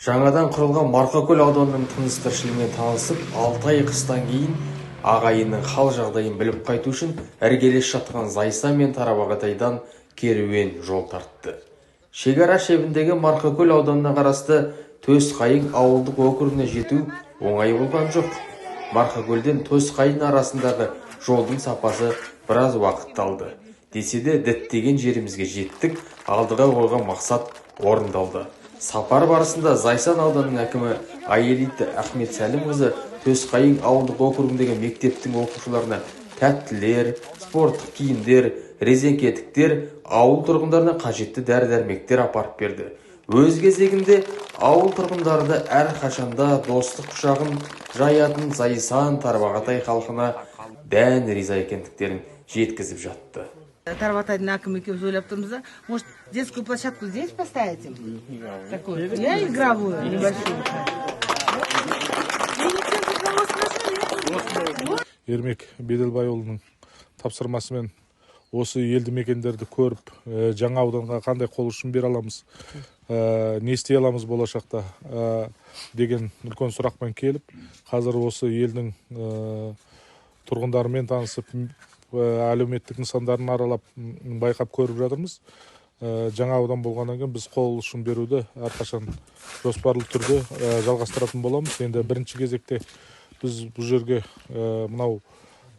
Жаңадан құрылған Марқакөл ауданының тыныс тіршілігімен танысып, 6 ай қыстан кейін ағайынның хал жағдайын біліп қайту үшін іргелес жатқан Зайсан мен Тарбағатайдан керуен жол тартты. Шекара шебіндегі Марқакөл ауданына қарасты Төсқайың ауылдық округіне жету оңай болған жоқ. Марқакөлден Төсқайың арасындағы жолдың сапасы біраз уақыт алды. Десе де діттеген жерімізге жеттік, алдыға қойған мақсат орындалды. Сапар барысында Зайсан ауданының әкімі Аелита Ахметсәлімқызы Төсқайың ауылдық округіндегі мектептің оқушыларына тәттілер, спорттық киімдер, резеңкетіктер, ауыл тұрғындарына қажетті дәрі-дәрмектер апарып берді. Өз кезегінде ауыл тұрғындары да әрқашанда достық құшағын жаятын Зайсан Тарбағатай халқына дән риза екендіктерін жеткізіп жатты. Тарбағатайдың әкімі екеуміз ойлап тұрмыз да, может, детскую площадку здесь поставить? Такую, игровую, небольшую. Ермек Беделбайұлының тапсырмасымен осы елді мекендерді көріп, жаңа ауданға қандай қол ұшын бере аламыз, не істей аламыз болашақта деген үлкен сұрақпен келіп, қазір осы елдің тұрғындарымен танысып, әлеуметтік нысандарын аралап байқап көріп жатырмыз. Жаңа аудан болғаннан кейін біз қол ұшын беруді әрқашан жоспарлы түрде жалғастыратын боламыз. Енді бірінші кезекте біз бұл жерге мынау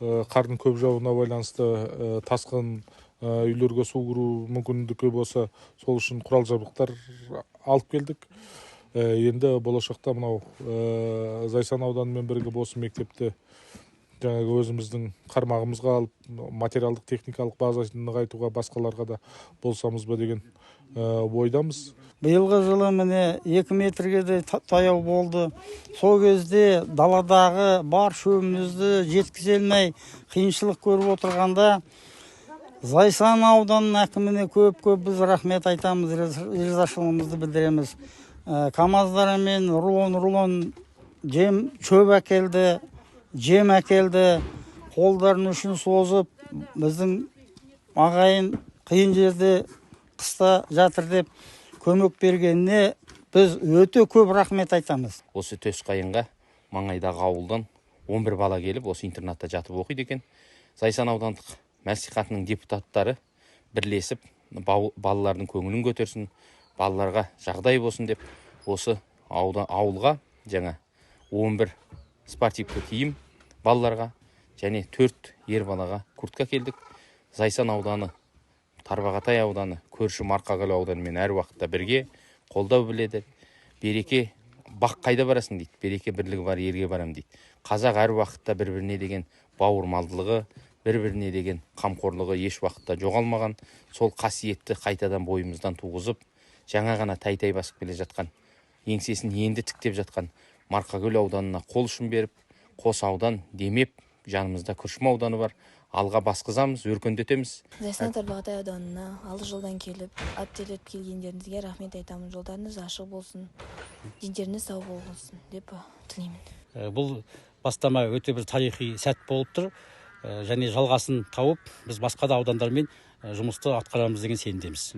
қардың көп жауына байланысты тасқын үйлерге су кіру мүмкіндігі болса, сол үшін құрал жабдықтар алып келдік. Енді болашақта мынау Зайсан ауданымен бірге осы мектепте жаңағы өзіміздің қармағымызға алып, материалдық техникалық базасын нығайтуға басқаларға да болсамыз ба деген ойдамыз. Биылғы жылы міне 2 метрге де таяу болды. Сол кезде даладағы бар шөбімізді жеткізе алмай қиыншылық көріп отырғанда Зайсан ауданының әкіміне көп біз рахмет айтамыз, ризашылығымызды білдіреміз. КАМАЗдарымен рулон жем шөп әкелді, жем әкелді, қолдарын үшін созып, біздің ағайын қиын жерде қыста жатыр деп көмек бергеніне біз өте көп рахмет айтамыз. Осы Төсқайынға маңайдағы ауылдан 11 бала келіп, осы интернатта жатып оқиды екен. Зайсан аудандық мәслихатының депутаттары бірлесіп, балалардың көңілін көтерсін, балаларға жағдай болсын деп, осы ауылға жаңа 11 спортивті киім балаларға және 4 ер балаға куртка келдік. Зайсан ауданы, Тарбағатай ауданы, көрші Марқакөл ауданымен әр уақытта бірге қолдау біледі. Береке бақ қайда барасың дейді. Береке бірлігі бар, ерге барам дейді. Қазақ әр уақытта бір-біріне деген бауырмалдылығы, бір-біріне деген қамқорлығы еш уақытта жоғалмаған. Сол қасиетті қайтадан бойымыздан туғызып, жаңа ғана тай-тай басып келе жатқан, еңсесін енді тіктеп жатқан Марқакөл ауданына қол ұшын беріп, қос аудан демеп, жанымызда Күршім ауданы бар. Алға басқызамыз, өркендетеміз. Зайсан Тарбағатай ауданына 6 жылдан келіп, аттелеп келгендеріңізге рахмет айтамын. Жолдарыңыз ашық болсын, дентеріңіз сау болсын деп тілеймін. Бұл бастама өте бір тарихи сәт болып тұр, және жалғасын тауып, біз басқа да аудандармен жұмысты атқарамыз деген сенімдеміз.